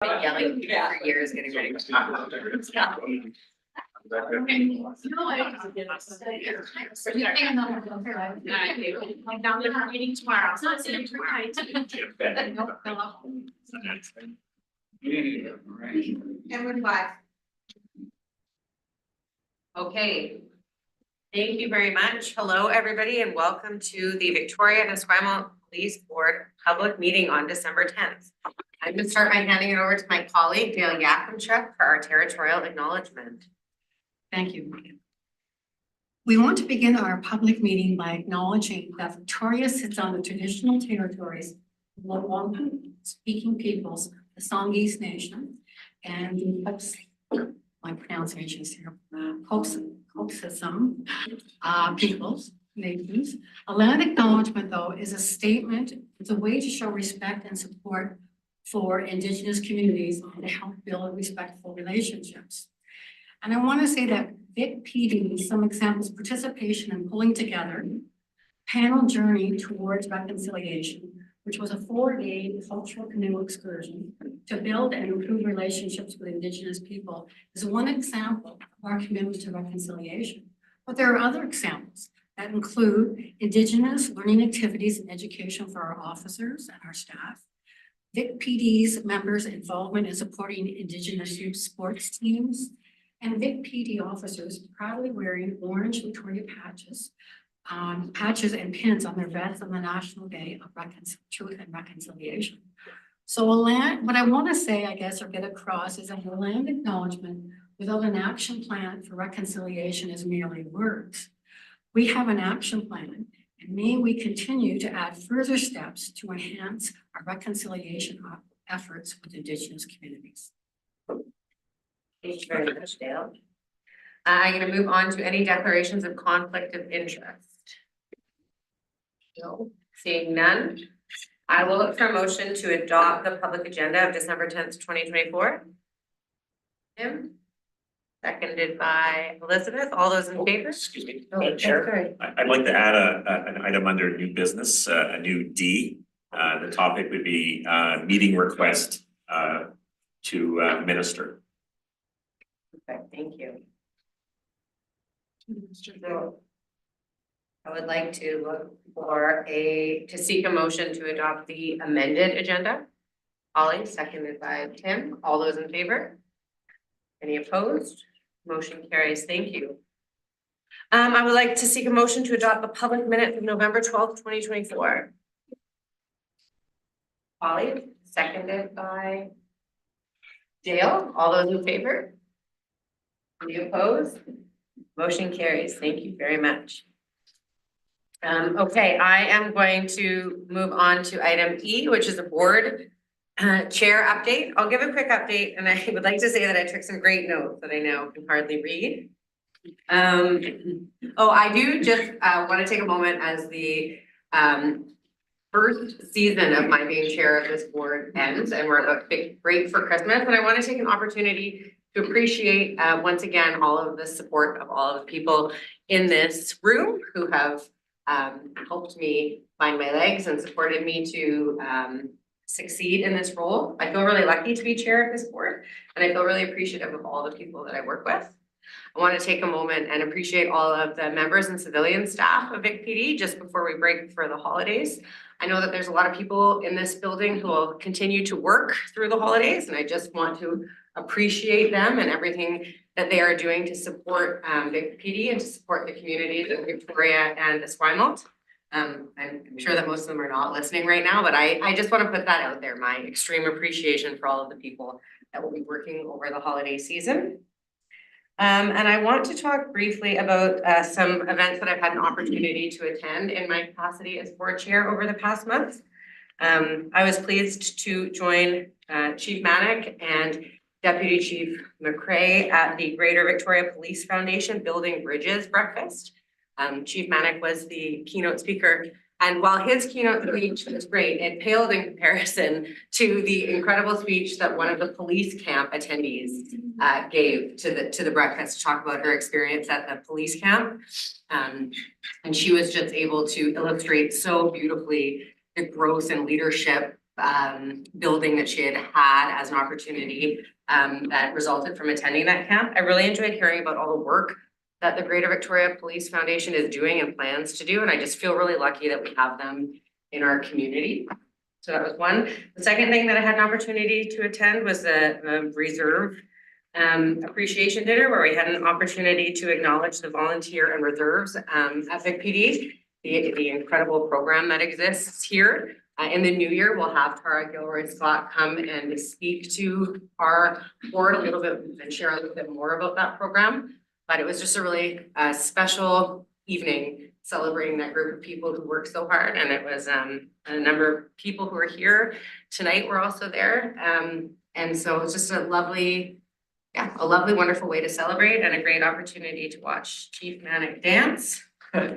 Been yelling for years, getting ready. I'm down there meeting tomorrow. So it's in And we're live. Okay. Thank you very much. Hello, everybody, and welcome to the Victoria and Esquimalt Police Board public meeting on December 10th. I'm going to start by handing it over to my colleague, Dale Yakimchuk, for our territorial acknowledgement. Thank you. We want to begin our public meeting by acknowledging that Victoria sits on the traditional territories of the Wampum speaking peoples, the Songhees Nation, and the my pronunciation is here, Coxism peoples, nations. A land acknowledgement, though, is a statement, it's a way to show respect and support for Indigenous communities and to help build respectful relationships. And I want to say that Vic PD, some examples, participation in pulling together panel journey towards reconciliation, which was a 4-day cultural canoe excursion to build and improve relationships with Indigenous people, is one example of our commitment to reconciliation. But there are other examples that include Indigenous learning activities and education for our officers and our staff, Vic PD's members' involvement in supporting Indigenous youth sports teams, and Vic PD officers proudly wearing orange Victoria patches and pins on their vests on the National Day of Truth and Reconciliation. So what I want to say, I guess, or get across is that a land acknowledgement without an action plan for reconciliation is merely words. We have an action plan, and may we continue to add further steps to enhance our reconciliation efforts with Indigenous communities. Thank you very much, Dale. I'm going to move on to any declarations of conflict of interest. No, seeing none. I will look for a motion to adopt the public agenda of December 10th, 2024. Tim, seconded by Elizabeth. All those in favor? Excuse me, Oh, Madam Chair. sorry. I'd like to add an item under new business, a new D. The topic would be meeting request to minister. Okay, thank you. So I would like to look for to seek a motion to adopt the amended agenda. Ollie, seconded by Tim. All those in favor? Any opposed? Motion carries. Thank you. I would like to seek a motion to adopt the public minutes of November 12th, 2024. Ollie, seconded by Dale. All those in favor? Any opposed? Motion carries. Thank you very much. Okay, I am going to move on to item E, which is a board chair update. I'll give a quick update, and I would like to say that I took some great notes that I now can hardly read. I do just want to take a moment as the first season of my being chair of this board ends, and we're about to break for Christmas, and I want to take an opportunity to appreciate once again all of the support of all of the people in this room who have helped me find my legs and supported me to succeed in this role. I feel really lucky to be chair of this board, and I feel really appreciative of all the people that I work with. I want to take a moment and appreciate all of the members and civilian staff of Vic PD just before we break for the holidays. I know that there's a lot of people in this building who will continue to work through the holidays, and I just want to appreciate them and everything that they are doing to support Vic PD and to support the communities of Victoria and Esquimalt. I'm sure that most of them are not listening right now, but I just want to put that out there, my extreme appreciation for all of the people that will be working over the holiday season. And I want to talk briefly about some events that I've had an opportunity to attend in my capacity as board chair over the past month. I was pleased to join Chief Manick and Deputy Chief McRae at the Greater Victoria Police Foundation Building Bridges breakfast. Chief Manick was the keynote speaker, and while his keynote speech was great, it paled in comparison to the incredible speech that one of the police camp attendees gave to the breakfast to talk about her experience at the police camp. And she was just able to illustrate so beautifully the growth and leadership building that she had as an opportunity that resulted from attending that camp. I really enjoyed hearing about all the work that the Greater Victoria Police Foundation is doing and plans to do, and I just feel really lucky that we have them in our community. So that was one. The second thing that I had an opportunity to attend was the reserve appreciation dinner, where we had an opportunity to acknowledge the volunteer and reserves at Vic PD, the incredible program that exists here. In the new year, we'll have Tara Gilroy Scott come and speak to our board a little bit and share a little bit more about that program. But it was just a really special evening celebrating that group of people who work so hard. And it was a number of people who are here tonight were also there. And so it's just a lovely, wonderful way to celebrate and a great opportunity to watch Chief Manic dance. And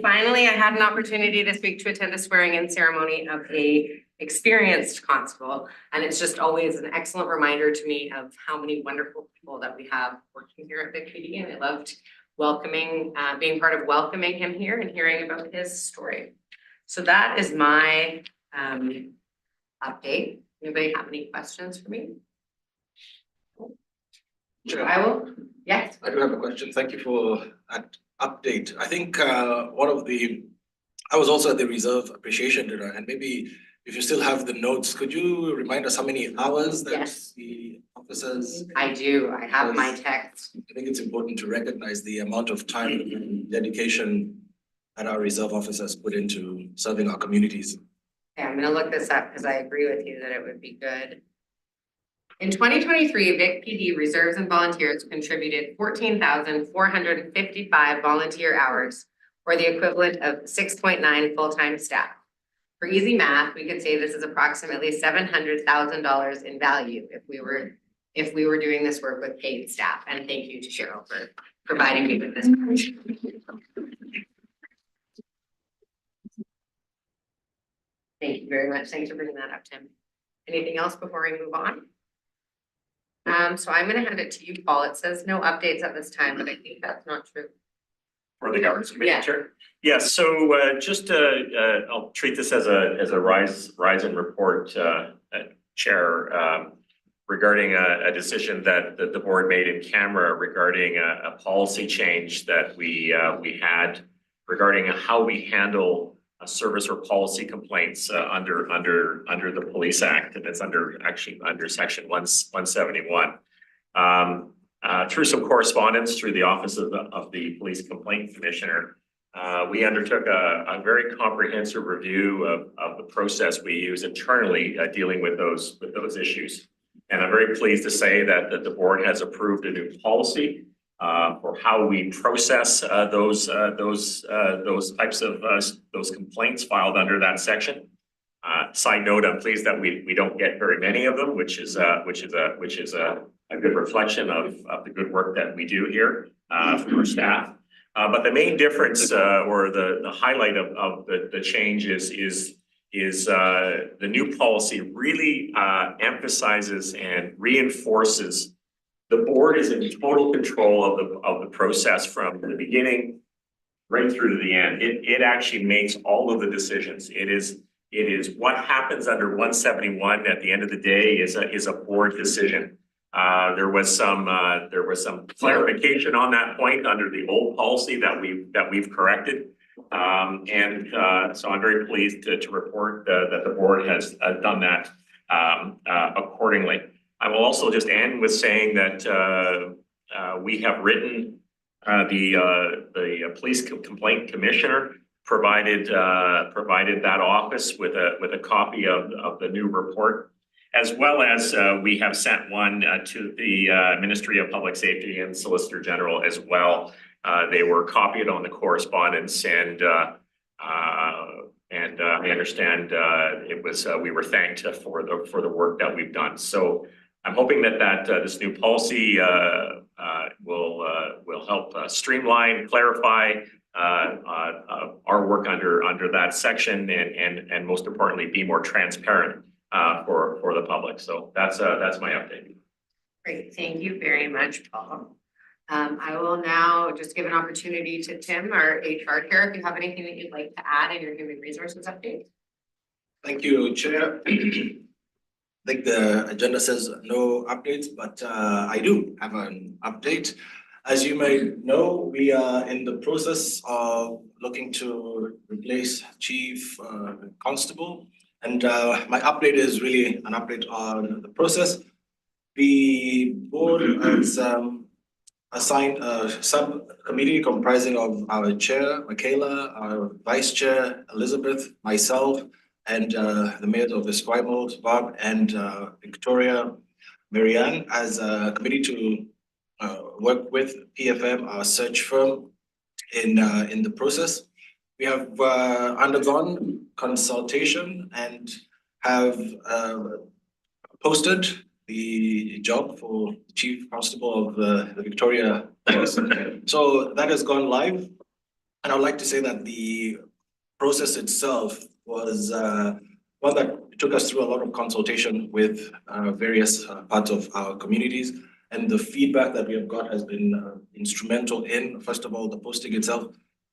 finally, I had an opportunity this week to attend a swearing-in ceremony of a experienced constable. And it's just always an excellent reminder to me of how many wonderful people that we have working here at Vic PD. And I loved being part of welcoming him here and hearing about his story. So that is my update. Anybody have any questions for me? Sure. I will, yes. I do have a question. Thank you for that update. I think I was also at the Reserve Appreciation Dinner, and maybe if you still have the notes, could you remind us how many hours that Yes. the officers? I do. I have my text. I think it's important to recognize the amount of time and dedication that our reserve officers put into serving our communities. Okay, I'm gonna look this up because I agree with you that it would be good. In 2023, Vic PD reserves and volunteers contributed 14,455 volunteer hours, or the equivalent of 6.9 full-time staff. For easy math, we could say this is approximately $700,000 in value if we were doing this work with paid staff. And thank you to Cheryl for providing me with this. Thank you very much. Thanks for bringing that up, Tim. Anything else before we move on? So I'm gonna hand it to you, Paul. It says no updates at this time, but I think that's not true. For the governance committee, Yeah. Chair? Yeah, so just I'll treat this as a rise and report, Chair, regarding a decision that the board made in camera regarding a policy change that we had regarding how we handle service or policy complaints under the Police Act, and it's under section 171. Through some correspondence through the Office of the Police Complaint Commissioner, we undertook a very comprehensive review of the process we use internally dealing with those issues. And I'm very pleased to say that the board has approved a new policy for how we process those types of those complaints filed under that section. Side note, I'm pleased that we don't get very many of them, which is a good reflection of the good work that we do here for our staff. But the main difference or the highlight of the change is the new policy really emphasizes and reinforces the board is in total control of the process from the beginning right through to the end. It actually makes all of the decisions. It is what happens under 171 at the end of the day is a board decision. There was some clarification on that point under the old policy that we've corrected. So I'm very pleased to report that the board has done that accordingly. I will also just end with saying that we have written the police complaint commissioner provided that office with a copy of the new report, as well as we have sent one to the Ministry of Public Safety and Solicitor General as well. They were copied on the correspondence, and I understand we were thanked for the work that we've done. So I'm hoping that this new policy will help streamline, clarify our work under that section, and most importantly, be more transparent for the public. So that's my update. Great, thank you very much, Paul. I will now just give an opportunity to Tim, our HR chair, if you have anything that you'd like to add in your human resources update. Thank you, Chair. I think the agenda says no updates, but I do have an update. As you may know, we are in the process of looking to replace Chief Constable. And my update is really an update on the process. The board has assigned a subcommittee comprising of our chair, Michaela, our vice chair, Elizabeth, myself, and the mayors of Esquimalt, Bob, and Victoria, Marianne, as a committee to work with PFM, our search firm, in the process. We have undergone consultation and have posted the job for Chief Constable of the Victoria Police. So that has gone live. And I'd like to say that the process itself was one that took us through a lot of consultation with various parts of our communities. And the feedback that we have got has been instrumental in, first of all, the posting itself,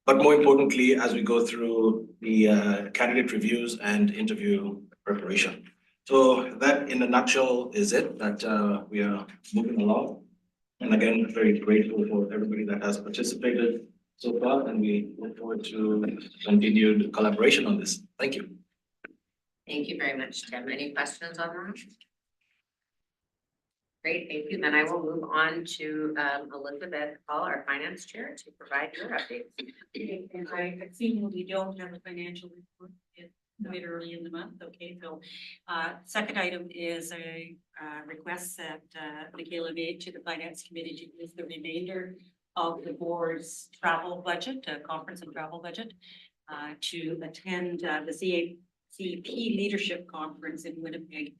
but more importantly, as we go through the candidate reviews and interview preparation. So that in a nutshell is it, that we are moving along. And again, very grateful for everybody that has participated so far, and we look forward to continued collaboration on this. Thank you. Thank you very much, Tim. Any questions on that? Great, thank you. Then I will move on to Elizabeth Hall, our finance chair, to provide your updates. And I've seen we don't have a financial report yet, quite early in the month. Okay, so second item is a request that Michaela made to the finance committee to use the remainder of the board's travel budget, conference and travel budget, to attend the CACP Leadership Conference in Winnipeg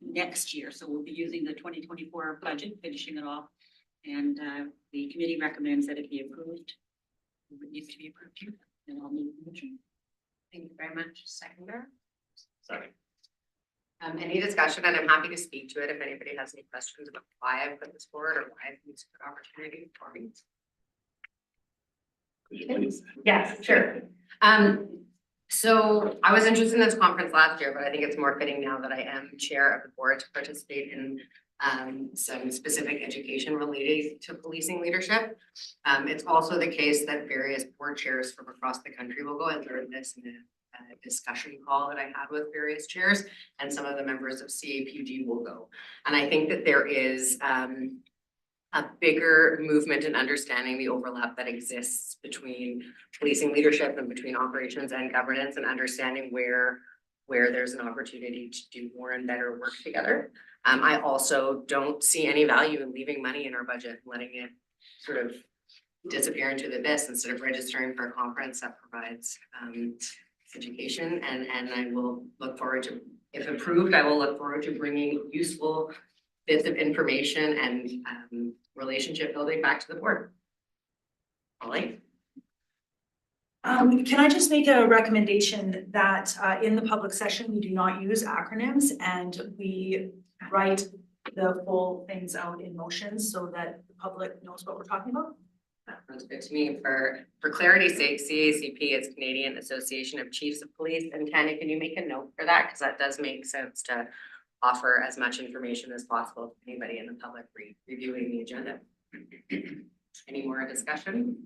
next year. So we'll be using the 2024 budget, finishing it off. And the committee recommends that it be approved. It needs to be approved here, and I'll move the motion. Thank you very much. Seconder. Sorry. Any discussion, and I'm happy to speak to it if anybody has any questions about why I put this forward or why I think it's a good opportunity for me. Could you please? Yes, sure. So I was interested in this conference last year, but I think it's more fitting now that I am chair of the board to participate in some specific education related to policing leadership. It's also the case that various board chairs from across the country will go. I learned this in a discussion call that I had with various chairs, and some of the members of CAPG will go. And I think that there is a bigger movement in understanding the overlap that exists between policing leadership and between operations and governance, and understanding where there's an opportunity to do more and better work together. I also don't see any value in leaving money in our budget, letting it sort of disappear into the abyss instead of registering for a conference that provides education. And I will look forward to, if approved, I will look forward to bringing useful bits of information and relationship building back to the board. Holly? Can I just make a recommendation that in the public session, we do not use acronyms and we write the full things out in motions so that the public knows what we're talking about? That sounds good to me. For clarity's sake, CACP is Canadian Association of Chiefs of Police. And Tanya, can you make a note for that? Because that does make sense to offer as much information as possible to anybody in the public reviewing the agenda. Any more discussion?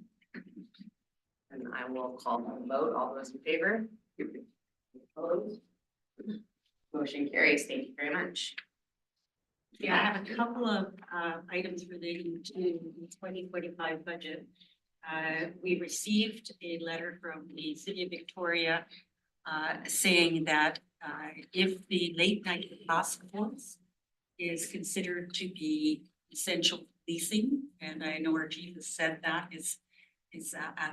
And I will call the vote. All those in favor? Opposed? Motion carries. Thank you very much. Yeah, I have a couple of items relating to the 2025 budget. We received a letter from the City of Victoria saying that if the late night task force is considered to be essential policing, and I know our chief has said that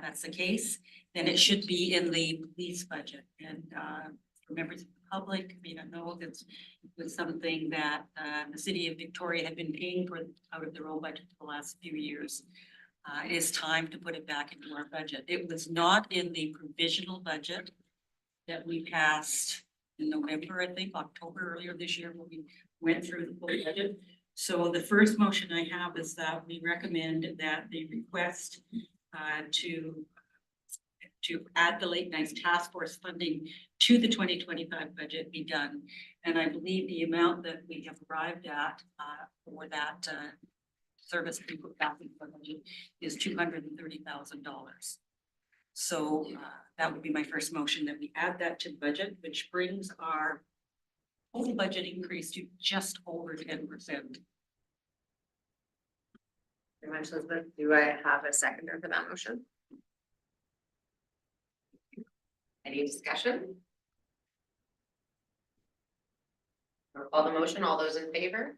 that's the case, then it should be in the police budget. And for members of the public, may not know that it was something that the City of Victoria had been paying for out of their own budget for the last few years. It is time to put it back into our budget. It was not in the provisional budget that we passed in November, I think, October earlier this year, when we went through the full budget. So the first motion I have is that we recommend that the request to to add the late nights task force funding to the 2025 budget be done. And I believe the amount that we have arrived at for that service we put back into the budget is $230,000. So that would be my first motion, that we add that to the budget, which brings our total budget increase to just over 10%. Very much, Elizabeth. Do I have a seconder for that motion? Any discussion? I'll call the motion. All those in favor?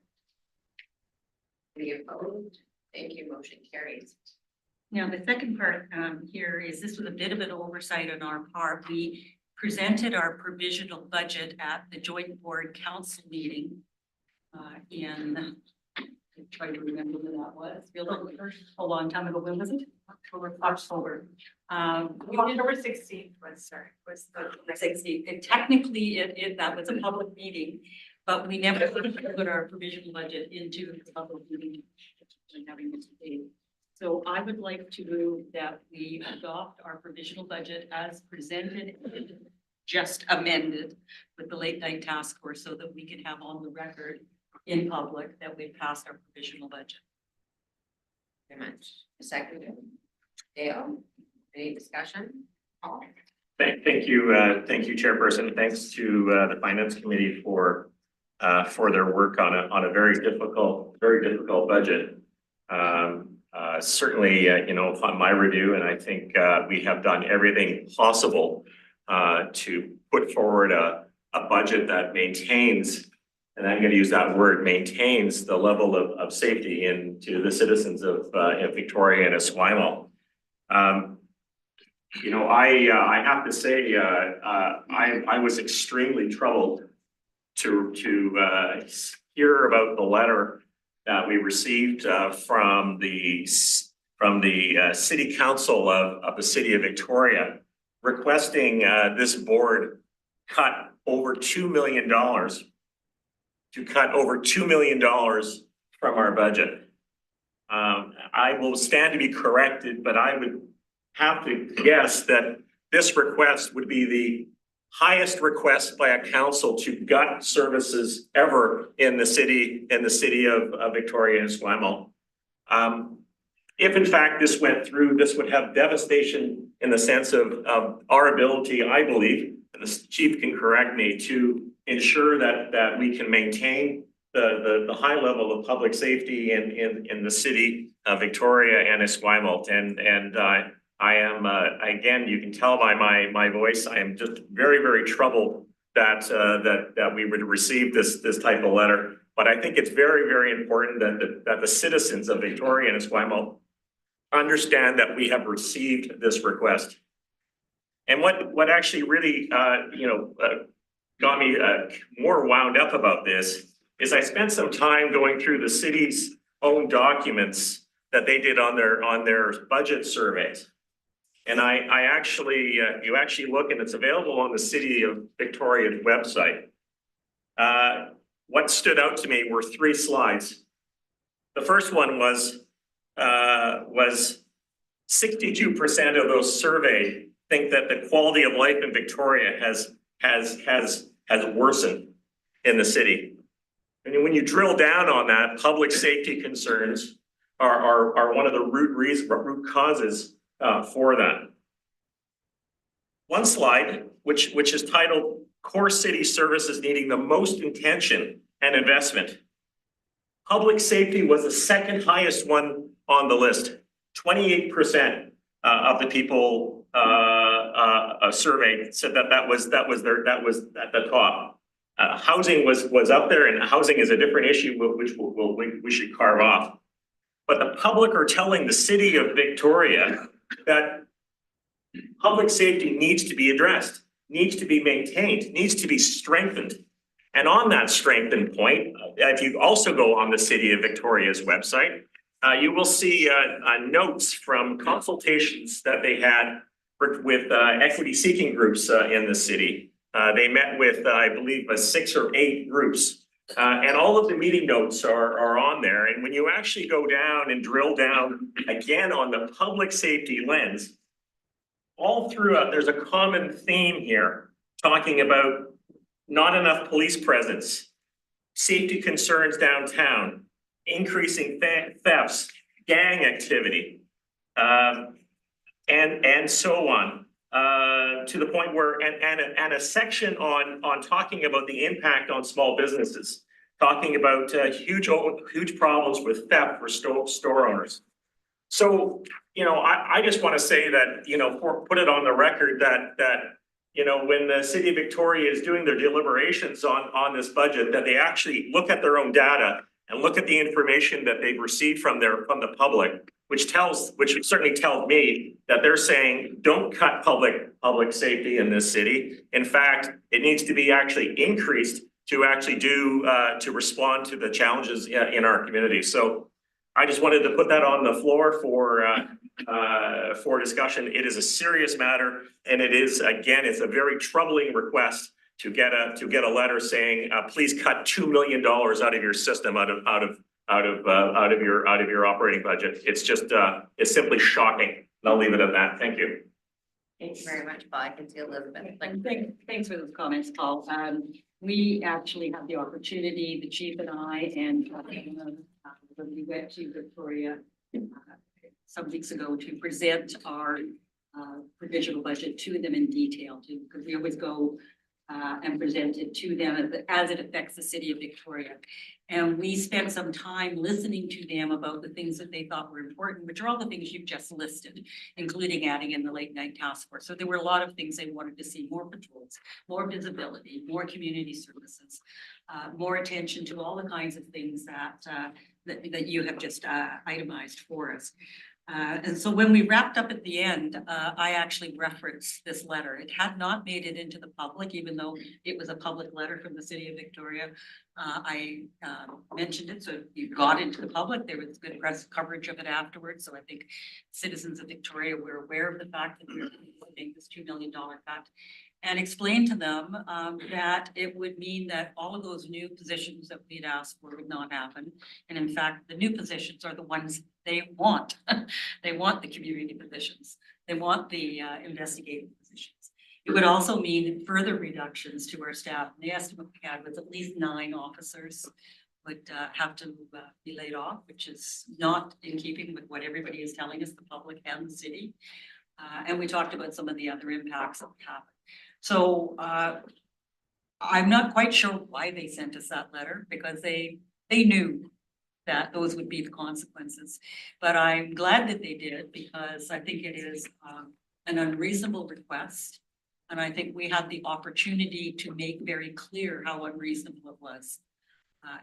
Any opposed? Thank you. Motion carries. Now, the second part here is, this was a bit of an oversight on our part. We presented our provisional budget at the joint board council meeting in, I'm trying to remember when that was. Feels like a long time ago. When was it? October. October 16th was the 16th. And technically, that was a public meeting, but we never put our provisional budget into the public meeting. Having this debate. So I would like to move that we adopt our provisional budget as presented, and just amended with the late night task force, so that we can have on the record in public that we've passed our provisional budget. Very much. A seconder. Dale, any discussion? Paul? Thank you, Chairperson. Thanks to the Finance Committee for their work on a very difficult budget. Certainly, upon my review, and I think we have done everything possible to put forward a budget that maintains, and I'm going to use that word, maintains the level of safety to the citizens of Victoria and Esquimalt. I have to say, I was extremely troubled to hear about the letter that we received from the City Council of the City of Victoria, requesting this board cut over $2 million from our budget. I will stand to be corrected, but I would have to guess that this request would be the highest request by a council to gut services ever in the city of Victoria and Esquimalt. If in fact this went through, this would have devastation in the sense of our ability, I believe, and the chief can correct me, to ensure that we can maintain the high level of public safety in the city of Victoria and Esquimalt. And I am, again, you can tell by my voice, I am just very, very troubled that we would receive this type of letter. But I think it's very, very important that the citizens of Victoria and Esquimalt understand that we have received this request. And what actually really, got me more wound up about this is I spent some time going through the city's own documents that they did on their budget surveys. And you actually look, and it's available on the City of Victoria's website. What stood out to me were 3 slides. The first one was 62% of those surveyed think that the quality of life in Victoria has worsened in the city. And when you drill down on that, public safety concerns are one of the root causes for that. One slide, which is titled "Core City Services Needing the Most Intention and Investment." Public safety was the second highest one on the list. 28% of the people surveyed said that was at the top. Housing was up there, and housing is a different issue which we should carve off. But the public are telling the City of Victoria that public safety needs to be addressed, needs to be maintained, needs to be strengthened. And on that strengthened point, if you also go on the City of Victoria's website, you will see notes from consultations that they had with equity seeking groups in the city. They met with, I believe, 6 or 8 groups. And all of the meeting notes are on there. And when you actually go down and drill down again on the public safety lens, all throughout, there's a common theme here, talking about not enough police presence, safety concerns downtown, increasing thefts, gang activity, and so on. To the point where, and a section on talking about the impact on small businesses, talking about huge problems with theft for store owners. So, you know, I just want to say that, you know, put it on the record that, you know, when the city of Victoria is doing their deliberations on this budget, that they actually look at their own data and look at the information that they've received from the public, which certainly tells me that they're saying, don't cut public safety in this city. In fact, it needs to be actually increased to actually to respond to the challenges in our community. So I just wanted to put that on the floor for discussion. It is a serious matter, and it is, again, it's a very troubling request to get a letter saying, please cut $2 million out of your system, out of your operating budget. It's just it's simply shocking. And I'll leave it at that. Thank you. Thank you very much, Paul. I can see Elizabeth. And thanks for those comments, Paul. We actually had the opportunity, the chief and I, and when we went to Victoria some weeks ago to present our provisional budget to them in detail too, because we always go and present it to them as it affects the city of Victoria. And we spent some time listening to them about the things that they thought were important, which are all the things you've just listed, including adding in the late night task force. So there were a lot of things they wanted to see: more patrols, more visibility, more community services, more attention to all the kinds of things that you have just itemized for us. And so when we wrapped up at the end, I actually referenced this letter. It had not made it into the public, even though it was a public letter from the city of Victoria. I mentioned it, so you got into the public. There was good press coverage of it afterwards. So I think citizens of Victoria were aware of the fact that we were making this $2 million cut, and explained to them that it would mean that all of those new positions that we'd asked for would not happen. And in fact, the new positions are the ones they want. They want the community positions. They want the investigative positions. It would also mean further reductions to our staff. And the estimate we had was at least 9 officers would have to be laid off, which is not in keeping with what everybody is telling us, the public and the city. And we talked about some of the other impacts that would happen. So I'm not quite sure why they sent us that letter, because they knew that those would be the consequences. But I'm glad that they did, because I think it is an unreasonable request. And I think we had the opportunity to make very clear how unreasonable it was.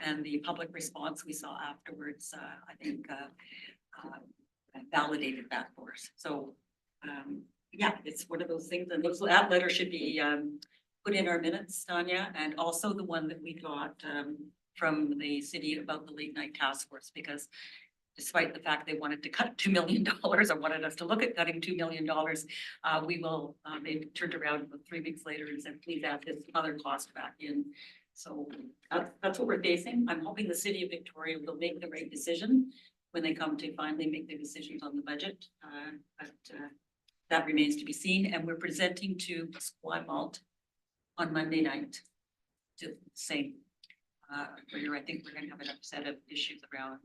And the public response we saw afterwards, I think validated that for us. So yeah, it's one of those things, and that letter should be put in our minutes, Tanya, and also the one that we got from the city about the late night task force, because despite the fact they wanted to cut $2 million or wanted us to look at cutting $2 million, they turned around about 3 weeks later and said, please add this other cost back in. So that's what we're facing. I'm hoping the city of Victoria will make the right decision when they come to finally make their decisions on the budget. But that remains to be seen. And we're presenting to Esquimalt on Monday night to the same. Where I think we're going to have an upset of issues around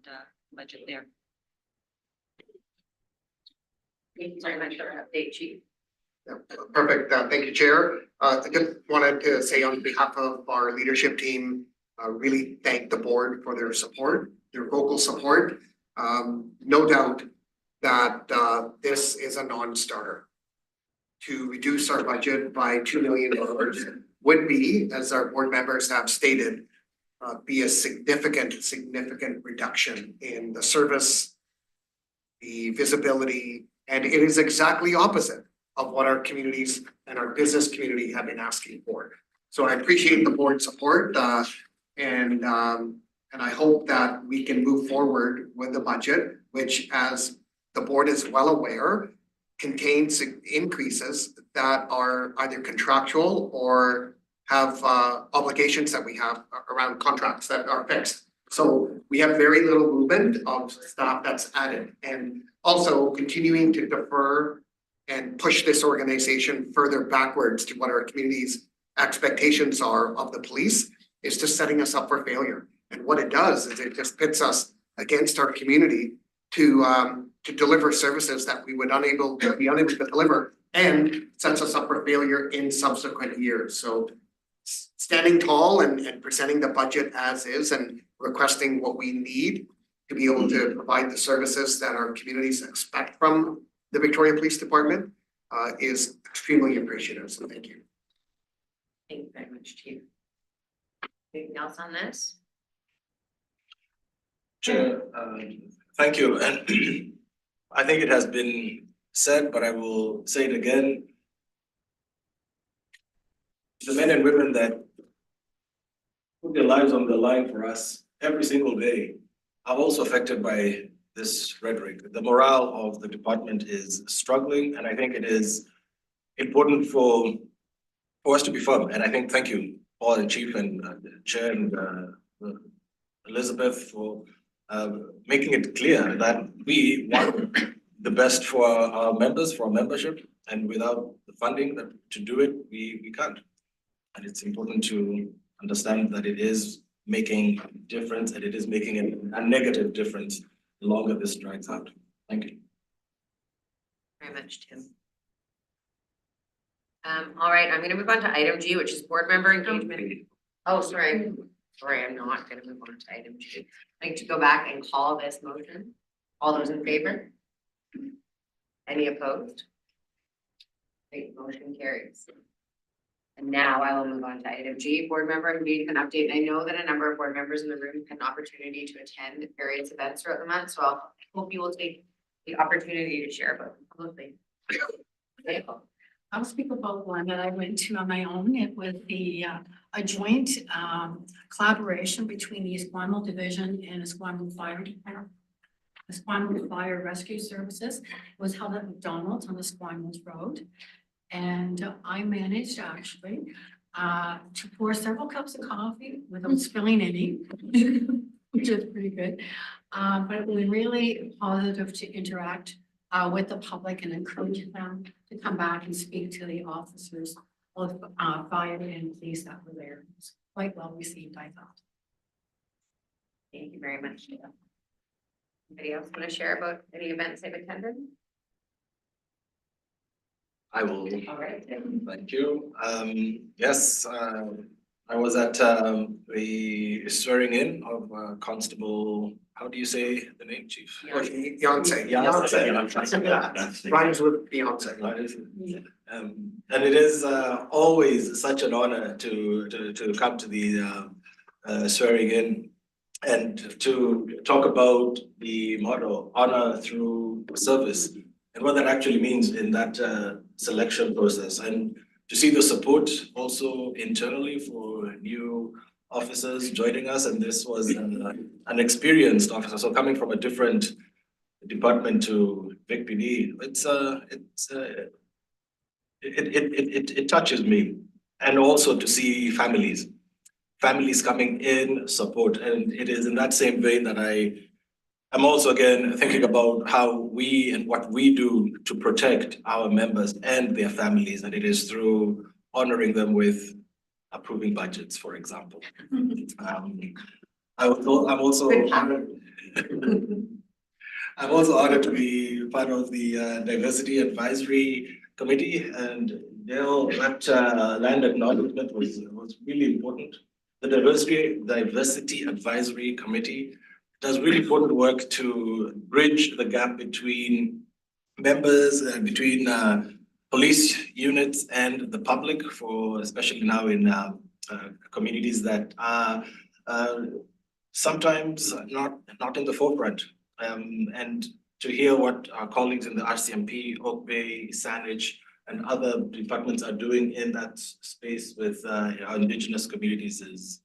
budget there. Thank you very much for that update, Chief. Yeah, perfect. Thank you, Chair. I just wanted to say on behalf of our leadership team, really thank the board for their support, their vocal support. No doubt that this is a non-starter. To reduce our budget by $2 million would be, as our board members have stated, be a significant reduction in the service, the visibility, and it is exactly opposite of what our communities and our business community have been asking for. So I appreciate the board's support, and I hope that we can move forward with the budget, which, as the board is well aware, contains increases that are either contractual or have obligations that we have around contracts that are fixed. So we have very little movement of staff that's added, and also continuing to defer and push this organization further backwards to what our community's expectations are of the police is just setting us up for failure. And what it does is it just pits us against our community to deliver services that we would be unable to deliver, and sets us up for failure in subsequent years. So standing tall and presenting the budget as is and requesting what we need to be able to provide the services that our communities expect from the Victoria Police Department is extremely appreciative. So thank you. Thank you very much, Chief. Anything else on this? Chair, thank you, and I think it has been said, but I will say it again. The men and women that put their lives on the line for us every single day are also affected by this rhetoric. The morale of the department is struggling, and I think it is important for us to be firm. And I think, thank you, Paul and Chief and Chair and Elizabeth, for making it clear that we want the best for our members, for our membership, and without the funding to do it, we can't. And it's important to understand that it is making a difference, and it is making a negative difference the longer this drags out. Thank you. Very much, Tim. All right, I'm gonna move on to item G, which is board member engagement. Oh, sorry. Sorry, I'm not gonna move on to item G. I need to go back and call this motion. All those in favor? Any opposed? Great, motion carries. And now I will move on to item G, board member engagement update. And I know that a number of board members in the room had an opportunity to attend various events throughout the month, so I hope you will take the opportunity to share about them publicly. Okay. I'll speak about one that I went to on my own. It was a joint collaboration between the Esquimalt Division and Esquimalt Fire Department. Esquimalt Fire Rescue Services. It was held at McDonald's on the Esquimalt Road. And I managed actually to pour several cups of coffee without spilling any, which is pretty good. But it was really positive to interact with the public and encourage them to come back and speak to the officers of fire and police that were there. It was quite well received, I thought. Thank you very much. Anybody else want to share about any events they've attended? I will. All right. Thank you. Yes, I was at the swearing in of Constable, how do you say the name, Chief? Beyonce. Beyonce. Rhymes with Beyonce. And it is always such an honor to come to the swearing in and to talk about the motto, honor through service, and what that actually means in that selection process, and to see the support also internally for new officers joining us. And this was an experienced officer, so coming from a different department to Vic PD, it touches me. And also to see families coming in support, and it is in that same vein that I'm also again thinking about how we and what we do to protect our members and their families, and it is through honoring them with approving budgets, for example. I'm also honored to be part of the Diversity Advisory Committee, and that land acknowledgement was really important. The Diversity Advisory Committee does really important work to bridge the gap between members and between police units and the public, for especially now in communities that are sometimes not in the forefront. And to hear what our colleagues in the RCMP, Oak Bay, Saanich, and other departments are doing in that space with our Indigenous communities is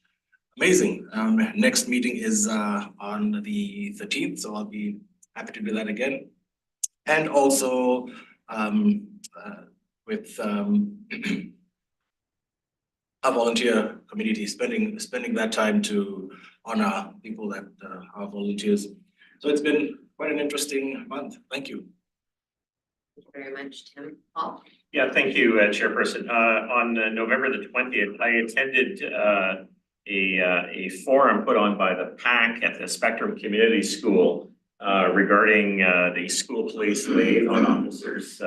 amazing. Next meeting is on the 13th, so I'll be happy to do that again. And also with our volunteer community, spending that time to honor people that are volunteers. So it's been quite an interesting month. Thank you. Thank you very much, Tim. Paul? Yeah, thank you, Chairperson. On November the 20th, I attended a forum put on by the PAC at the Spectrum Community School regarding the school police liaison officers.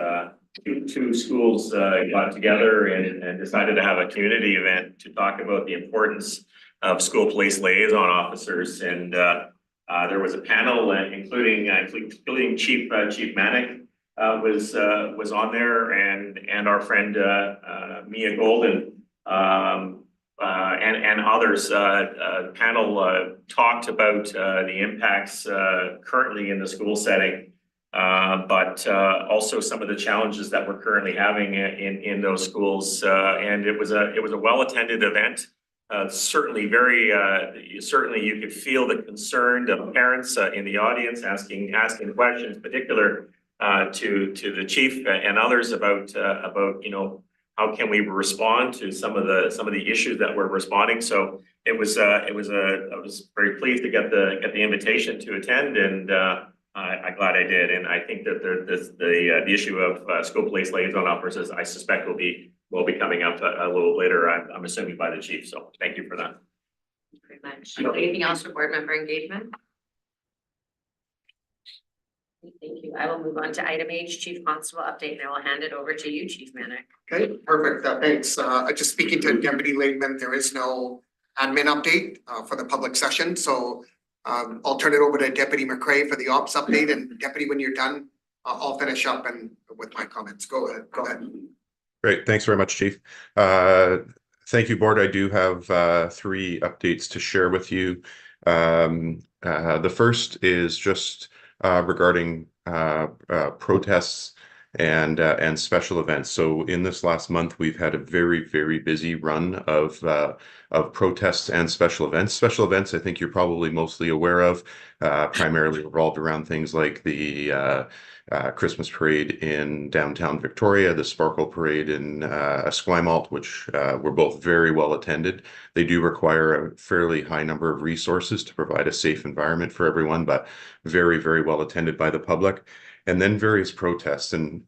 Two schools got together and decided to have a community event to talk about the importance of school police liaison officers. And there was a panel including Chief Manick was on there, and our friend Mia Golden and others. Panel talked about the impacts currently in the school setting, but also some of the challenges that we're currently having in those schools. And it was a well-attended event. Certainly certainly you could feel the concern of parents in the audience asking questions, particular to the chief and others about how can we respond to some of the issues that we're responding. So I was very pleased to get the invitation to attend, and I'm glad I did. And I think that the issue of school police liaison officers, I suspect will be coming up a little later. I'm assuming by the chief. So thank you for that. Thank you very much. Anything else for board member engagement? Thank you. I will move on to item H, Chief Constable update, and I will hand it over to you, Chief Manick. Okay, perfect. Thanks. Just speaking to Deputy Langman, there is no admin update for the public session. So I'll turn it over to Deputy McCray for the ops update, and Deputy, when you're done, I'll finish up and with my comments. Go ahead. Great. Thanks very much, Chief. Thank you, Board. I do have 3 updates to share with you. The first is just regarding protests and special events. So in this last month, we've had a very, very busy run of protests and special events. Special events, I think you're probably mostly aware of, primarily revolved around things like the Christmas parade in downtown Victoria, the Sparkle parade in Esquimalt, which were both very well attended. They do require a fairly high number of resources to provide a safe environment for everyone, but very, very well attended by the public. And then various protests, and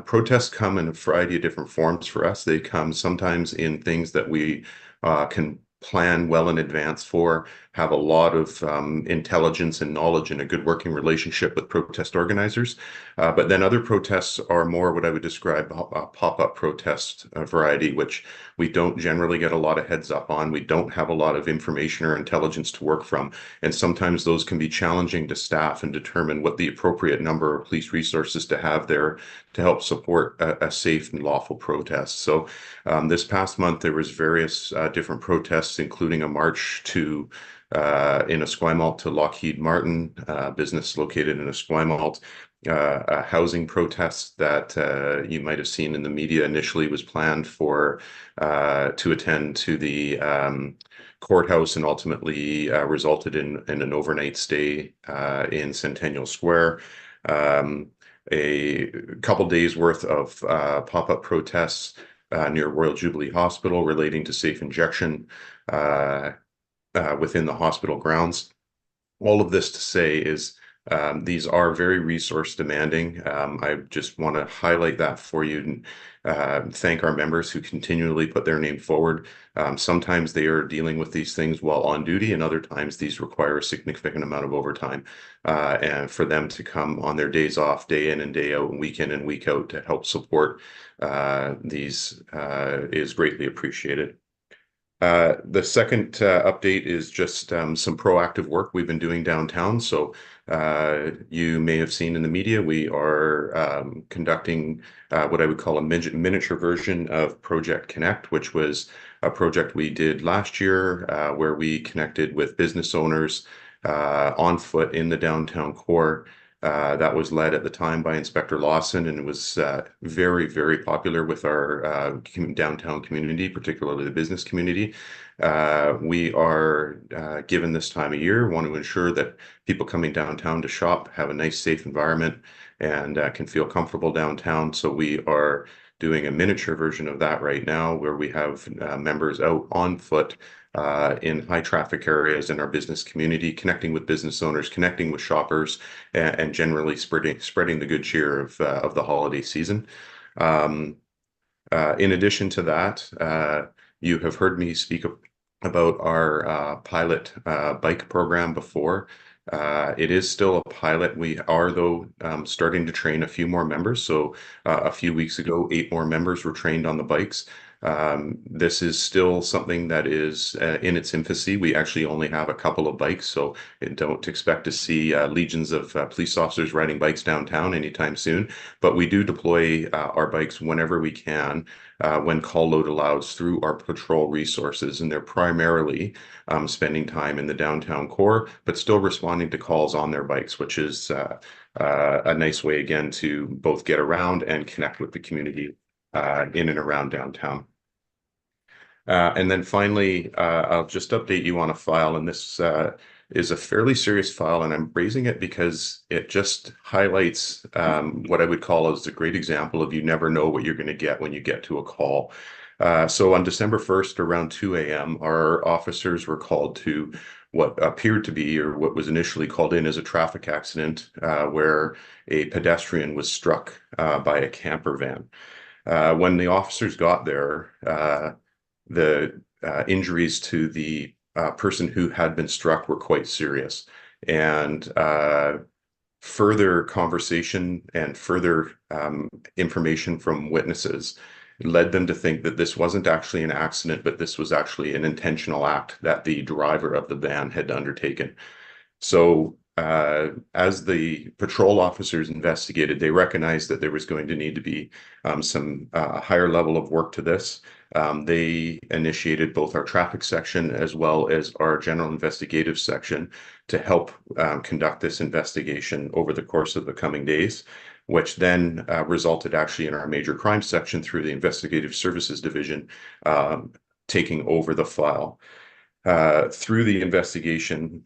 protests come in a variety of different forms for us. They come sometimes in things that we can plan well in advance for, have a lot of intelligence and knowledge and a good working relationship with protest organizers. But then other protests are more what I would describe a pop-up protest variety, which we don't generally get a lot of heads up on. We don't have a lot of information or intelligence to work from. And sometimes those can be challenging to staff and determine what the appropriate number of police resources to have there to help support a safe and lawful protest. So this past month, there was various different protests, including a march to in Esquimalt to Lockheed Martin, business located in Esquimalt, a housing protest that you might have seen in the media initially was planned for to attend to the courthouse and ultimately resulted in an overnight stay in Centennial Square. A couple days worth of pop-up protests near Royal Jubilee Hospital relating to safe injection within the hospital grounds. All of this to say is these are very resource demanding. I just want to highlight that for you and thank our members who continually put their name forward. Sometimes they are dealing with these things while on duty, and other times these require a significant amount of overtime. And for them to come on their days off, day in and day out, and week in and week out to help support these is greatly appreciated. The second update is just some proactive work we've been doing downtown. So you may have seen in the media, we are conducting what I would call a miniature version of Project Connect, which was a project we did last year where we connected with business owners on foot in the downtown core. That was led at the time by Inspector Lawson, and it was very, very popular with our downtown community, particularly the business community. We are, given this time of year, want to ensure that people coming downtown to shop have a nice, safe environment and can feel comfortable downtown. So we are doing a miniature version of that right now, where we have members out on foot in high traffic areas in our business community, connecting with business owners, connecting with shoppers, and generally spreading the good cheer of the holiday season. In addition to that, you have heard me speak about our pilot bike program before. It is still a pilot. We are, though, starting to train a few more members. So a few weeks ago, 8 more members were trained on the bikes. This is still something that is in its infancy. We actually only have a couple of bikes, so don't expect to see legions of police officers riding bikes downtown anytime soon. But we do deploy our bikes whenever we can, when call load allows, through our patrol resources, and they're primarily spending time in the downtown core, but still responding to calls on their bikes, which is a nice way, again, to both get around and connect with the community in and around downtown. And then finally, I'll just update you on a file, and this is a fairly serious file, and I'm raising it because it just highlights what I would call as a great example of you never know what you're going to get when you get to a call. So on December 1st, around 2 a.m., our officers were called to what appeared to be, or what was initially called in as, a traffic accident where a pedestrian was struck by a camper van. When the officers got there, the injuries to the person who had been struck were quite serious. And further conversation and further information from witnesses led them to think that this wasn't actually an accident, but this was actually an intentional act that the driver of the van had undertaken. So as the patrol officers investigated, they recognized that there was going to need to be some higher level of work to this. They initiated both our traffic section as well as our general investigative section to help conduct this investigation over the course of the coming days, which then resulted actually in our major crime section through the Investigative Services Division taking over the file. Through the investigation,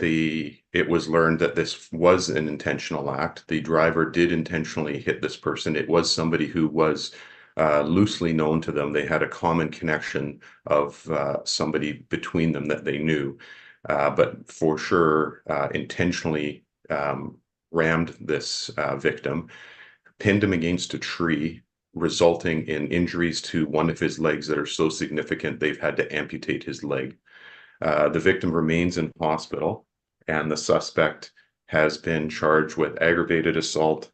it was learned that this was an intentional act. The driver did intentionally hit this person. It was somebody who was loosely known to them. They had a common connection of somebody between them that they knew, but for sure intentionally rammed this victim, pinned him against a tree, resulting in injuries to one of his legs that are so significant they've had to amputate his leg. The victim remains in hospital, and the suspect has been charged with aggravated assault,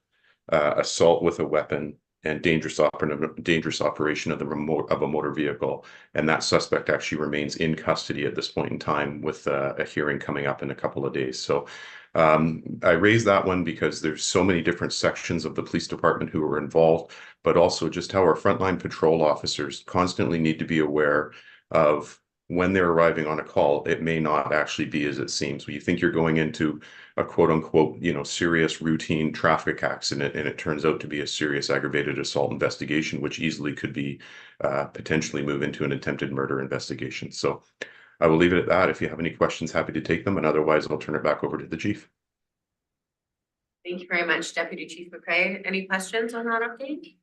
assault with a weapon, and dangerous operation of a motor vehicle. And that suspect actually remains in custody at this point in time, with a hearing coming up in a couple of days. So I raise that one because there's so many different sections of the police department who are involved, but also just how our frontline patrol officers constantly need to be aware of when they're arriving on a call. It may not actually be as it seems. When you think you're going into a quote unquote, serious routine traffic accident, and it turns out to be a serious aggravated assault investigation, which easily could be potentially move into an attempted murder investigation. So I will leave it at that. If you have any questions, happy to take them, and otherwise I'll turn it back over to the chief. Thank you very much, Deputy Chief McCray. Any questions on that update?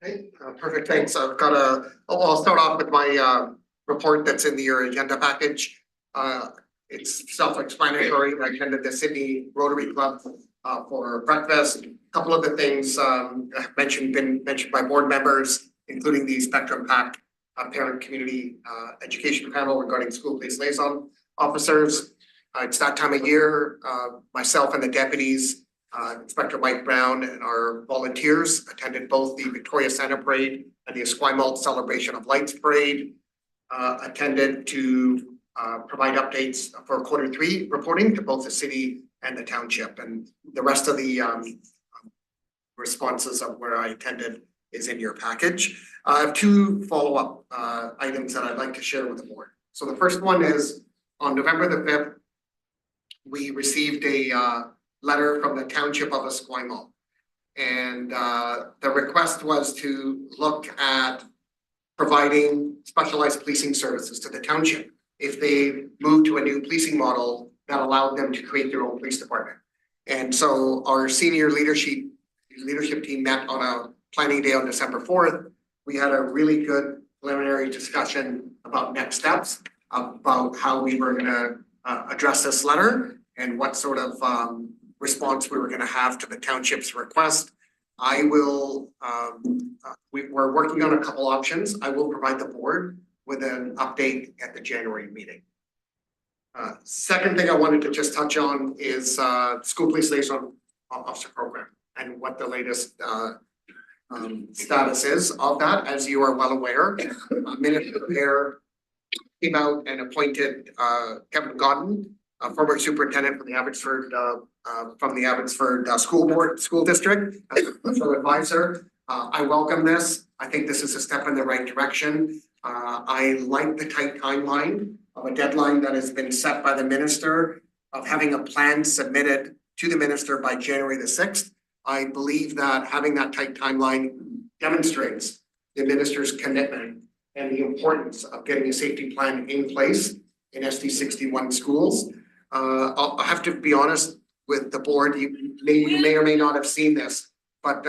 Okay, perfect, thanks. I'll start off with my report that's in your agenda package. It's self-explanatory. I attended the Sydney Rotary Club for breakfast. A couple of the things been mentioned by board members, including the Spectrum PAC parent community education panel regarding school police liaison officers. It's that time of year. Myself and the deputies, Inspector Mike Brown, and our volunteers attended both the Victoria Centre Parade and the Esquimalt Celebration of Lights Parade. Attended to provide updates for Q3 reporting to both the city and the township, and the rest of the responses of where I attended is in your package. I have 2 follow-up items that I'd like to share with the board. So the first one is on November the 5th, we received a letter from the township of Esquimalt, and the request was to look at providing specialized policing services to the township if they move to a new policing model that allowed them to create their own police department. And so our senior leadership team met on a planning day on December 4th. We had a really good preliminary discussion about next steps, about how we were gonna address this letter and what sort of response we were gonna have to the township's request. I will, we're working on a couple options. I will provide the board with an update at the January meeting. Second thing I wanted to just touch on is school police liaison officer program and what the latest status is of that. As you are well aware, Minister Bear came out and appointed Kevin Godden, a former superintendent from the Abbotsford School District, as a special advisor. I welcome this. I think this is a step in the right direction. I like the tight timeline of a deadline that has been set by the minister of having a plan submitted to the minister by January the 6th. I believe that having that tight timeline demonstrates the minister's commitment and the importance of getting a safety plan in place in SD 61 schools. I'll have to be honest with the board, you may or may not have seen this, but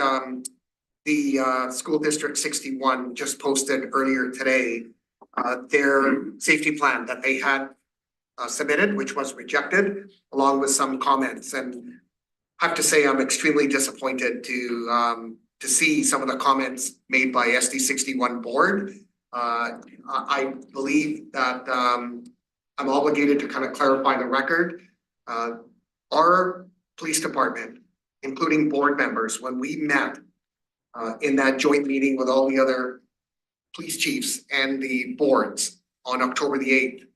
the school district 61 just posted earlier today their safety plan that they had submitted, which was rejected, along with some comments. And I have to say I'm extremely disappointed to see some of the comments made by SD 61 board. I believe that I'm obligated to kind of clarify the record. Our police department, including board members, when we met in that joint meeting with all the other police chiefs and the boards on October the 8th,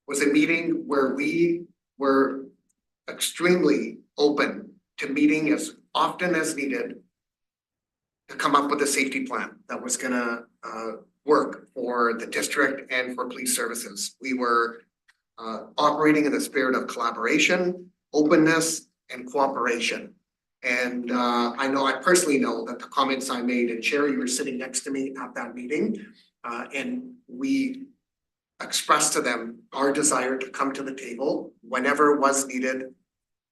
was a meeting where we were extremely open to meeting as often as needed to come up with a safety plan that was gonna work for the district and for police services. We were operating in the spirit of collaboration, openness, and cooperation. And I personally know that the comments I made, and Sherry, you were sitting next to me at that meeting, and we expressed to them our desire to come to the table whenever was needed,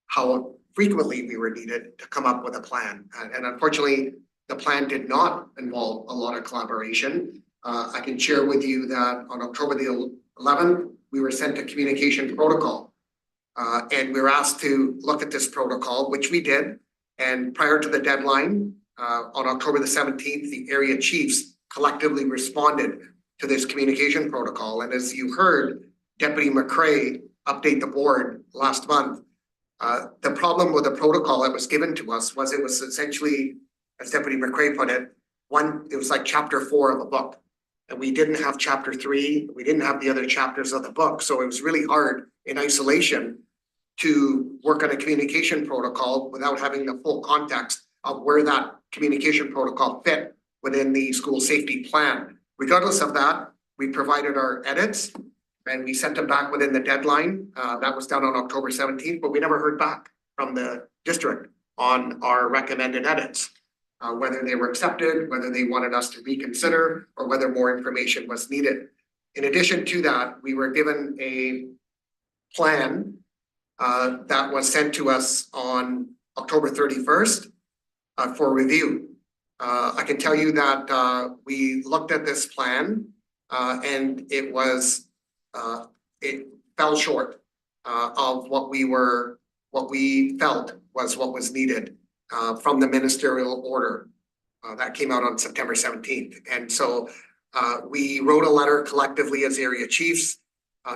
how frequently we were needed to come up with a plan. And unfortunately, the plan did not involve a lot of collaboration. I can share with you that on October the 11th, we were sent a communication protocol. And we were asked to look at this protocol, which we did. And prior to the deadline, on October the 17th, the area chiefs collectively responded to this communication protocol. And as you heard Deputy McCrae update the board last month, the problem with the protocol that was given to us was it was essentially, as Deputy McCrae put it, it was like chapter 4 of a book. And we didn't have chapter 3, we didn't have the other chapters of the book. So it was really hard in isolation to work on a communication protocol without having the full context of where that communication protocol fit within the school safety plan. Regardless of that, we provided our edits and we sent them back within the deadline. That was done on October 17th, but we never heard back from the district on our recommended edits. Whether they were accepted, whether they wanted us to reconsider, or whether more information was needed. In addition to that, we were given a plan that was sent to us on October 31st for review. I can tell you that we looked at this plan and it fell short of what we felt was what was needed from the ministerial order that came out on September 17th. And so we wrote a letter collectively as area chiefs.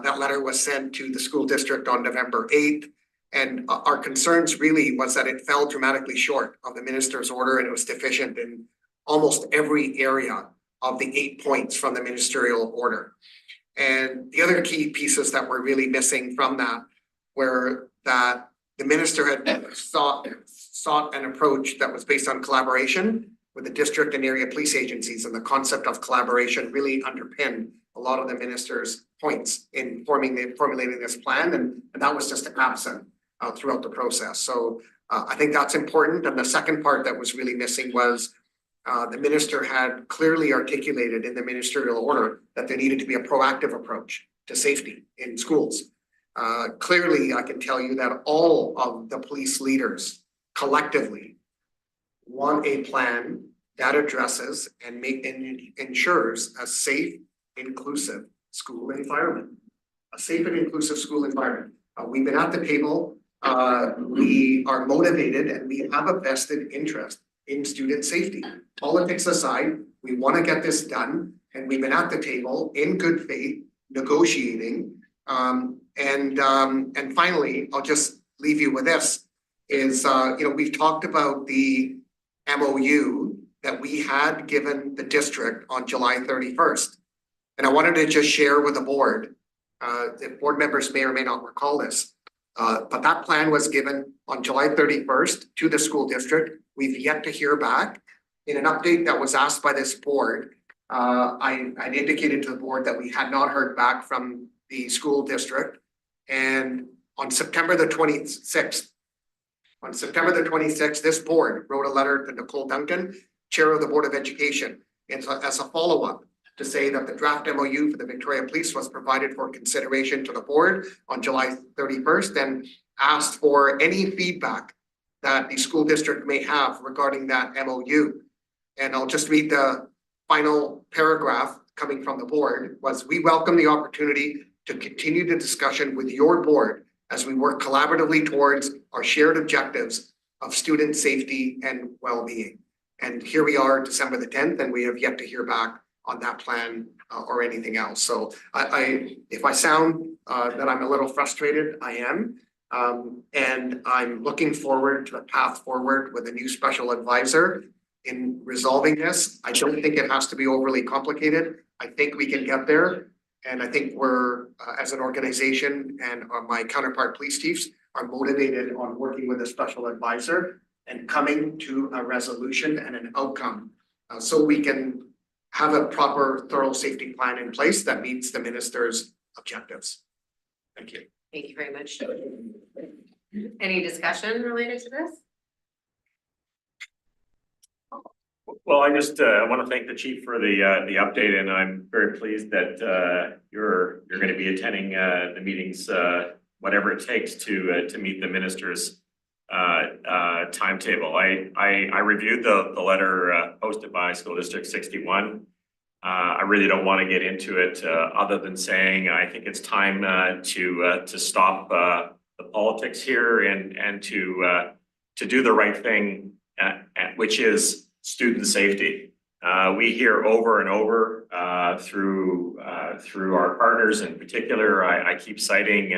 That letter was sent to the school district on November 8th. And our concerns really was that it fell dramatically short of the minister's order and it was deficient in almost every area of the 8 points from the ministerial order. And the other key pieces that were really missing from that were that the minister had sought an approach that was based on collaboration with the district and area police agencies, and the concept of collaboration really underpinned a lot of the minister's points in formulating this plan, and that was just absent throughout the process. So I think that's important. And the second part that was really missing was the minister had clearly articulated in the ministerial order that there needed to be a proactive approach to safety in schools. Clearly, I can tell you that all of the police leaders collectively want a plan that addresses and ensures a safe, inclusive school environment. A safe and inclusive school environment. We've been at the table, we are motivated and we have a vested interest in student safety. Politics aside, we want to get this done and we've been at the table in good faith, negotiating. And finally, I'll just leave you with this, is, we've talked about the MOU that we had given the district on July 31st. And I wanted to just share with the board, the board members may or may not recall this, but that plan was given on July 31st to the school district. We've yet to hear back. In an update that was asked by this board, I indicated to the board that we had not heard back from the school district. And on September the 26th, this board wrote a letter to Nicole Duncan, Chair of the Board of Education, and as a follow-up to say that the draft MOU for the Victoria Police was provided for consideration to the board on July 31st and asked for any feedback that the school district may have regarding that MOU. And I'll just read the final paragraph coming from the board. Was, we welcome the opportunity to continue the discussion with your board as we work collaboratively towards our shared objectives of student safety and well-being. And here we are, December the 10th, and we have yet to hear back on that plan or anything else. So if I sound that I'm a little frustrated, I am. And I'm looking forward to a path forward with a new special advisor in resolving this. I don't think it has to be overly complicated. I think we can get there. And I think we're, as an organization and my counterpart police chiefs are motivated on working with a special advisor and coming to a resolution and an outcome so we can have a proper thorough safety plan in place that meets the minister's objectives. Thank you. Thank you very much. Any discussion related to this? Well, I just want to thank the chief for the update, and I'm very pleased that you're going to be attending the meetings, whatever it takes to meet the minister's timetable. I reviewed the letter posted by School District 61. I really don't want to get into it other than saying I think it's time to stop the politics here and to do the right thing, which is student safety. We hear over and over through our partners in particular. I keep citing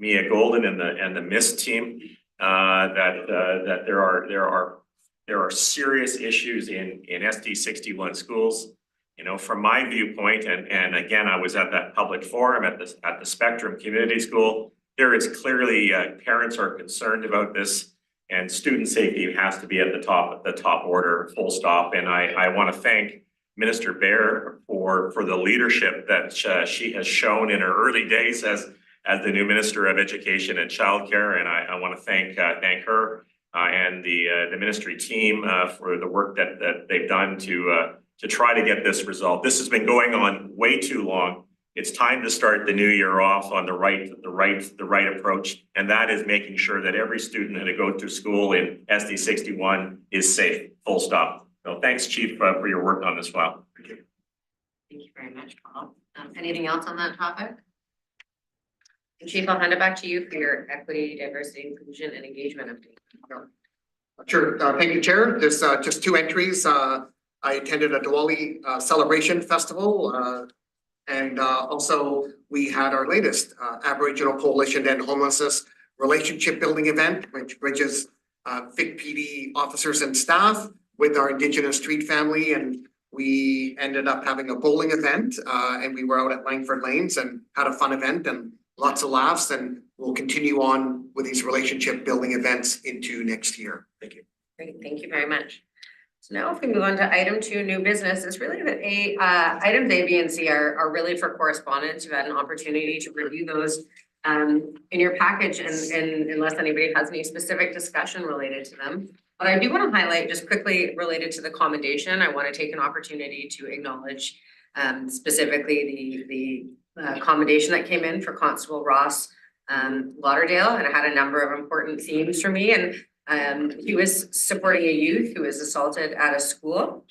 Mia Golden and the MIST team that there are serious issues in SD 61 schools. You know, from my viewpoint, and again, I was at that public forum at the Spectrum Community School. There is clearly parents are concerned about this, and student safety has to be at the top order, full stop. And I want to thank Minister Baer for the leadership that she has shown in her early days as the new Minister of Education and Childcare. And I want to thank her and the ministry team for the work that they've done to try to get this resolved. This has been going on way too long. It's time to start the new year off on the right approach, and that is making sure that every student that goes to school in SD 61 is safe. Full stop. So thanks, Chief, for your work on this file. Thank you. Thank you very much, Paul. Anything else on that topic? And Chief, I'll hand it back to you for your equity, diversity, inclusion, and engagement update. Sure. Thank you, Chair. There's just two entries. I attended a Diwali celebration festival. And also we had our latest Aboriginal Coalition to End Homelessness relationship building event, which bridges FIC PD officers and staff with our Indigenous street family. And we ended up having a bowling event and we were out at Langford Lanes and had a fun event and lots of laughs, and we'll continue on with these relationship building events into next year. Thank you. Great, thank you very much. So now if we move on to item 2, new business, it's really that items A, B, and C are really for correspondence. You've had an opportunity to review those in your package, and unless anybody has any specific discussion related to them. But I do want to highlight just quickly related to the commendation. I want to take an opportunity to acknowledge specifically the commendation that came in for Constable Ross Lauderdale, and it had a number of important themes for me. And He was supporting a youth who was assaulted at a school.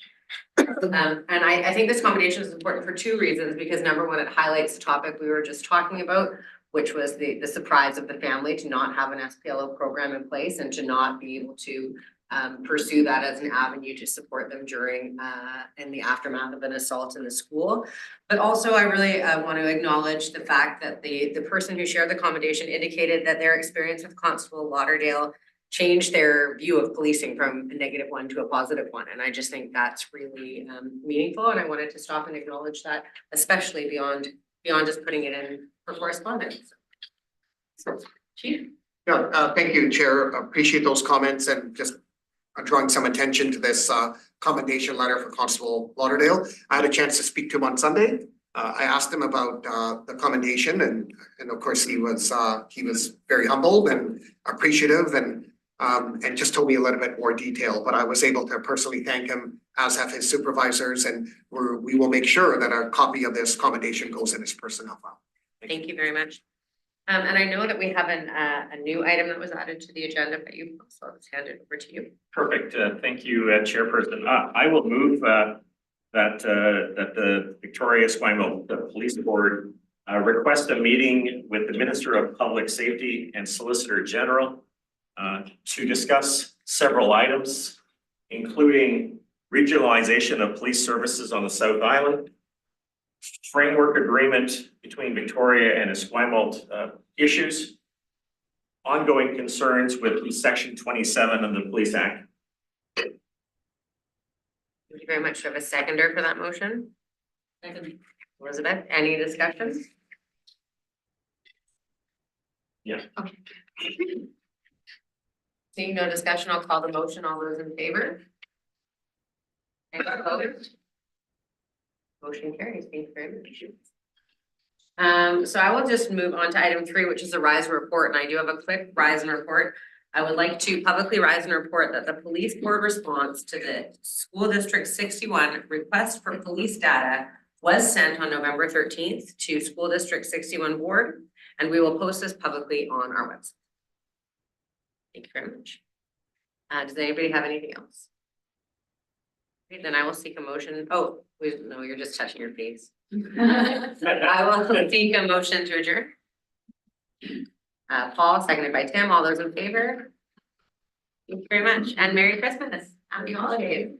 And I think this combination is important for two reasons, because number one, it highlights the topic we were just talking about, which was the surprise of the family to not have an SPLO program in place and to not be able to pursue that as an avenue to support them during in the aftermath of an assault in the school. But also I really want to acknowledge the fact that the person who shared the commendation indicated that their experience with Constable Lauderdale changed their view of policing from a -1 to a +1. And I just think that's really meaningful. And I wanted to stop and acknowledge that, especially beyond just putting it in for correspondence. So, Chief? Yeah, thank you, Chair. Appreciate those comments and just drawing some attention to this commendation letter for Constable Lauderdale. I had a chance to speak to him on Sunday. I asked him about the commendation and of course he was very humbled and appreciative and just told me a little bit more detail, but I was able to personally thank him, as have his supervisors, and we will make sure that a copy of this commendation goes in his personnel file. Thank you very much. And I know that we have a new item that was added to the agenda, but you, so I'll just hand it over to you. Perfect. Thank you, Chairperson. I will move that the Victoria-Esquimalt Police Board request a meeting with the Minister of Public Safety and Solicitor General to discuss several items, including regionalization of police services on the South Island, framework agreement between Victoria and Esquimalt issues, ongoing concerns with Section 27 of the Police Act. Thank you very much. Do you have a seconder for that motion? Second. Elizabeth, any discussion? Yeah. Okay. Seeing no discussion, I'll call the motion. All those in favor? Any opposed? Motion carries. Thank you very much. So I will just move on to item 3, which is a rise report, and I do have a quick rise and report. I would like to publicly rise and report that the police board response to the School District 61 request for police data was sent on November 13th to School District 61 board, and we will post this publicly on our website. Thank you very much. Does anybody have anything else? Okay, then I will seek a motion. Oh, no, you're just touching your face. I will seek a motion to adjourn. Paul, seconded by Tim. All those in favor? Thank you very much, and Merry Christmas. Happy holidays.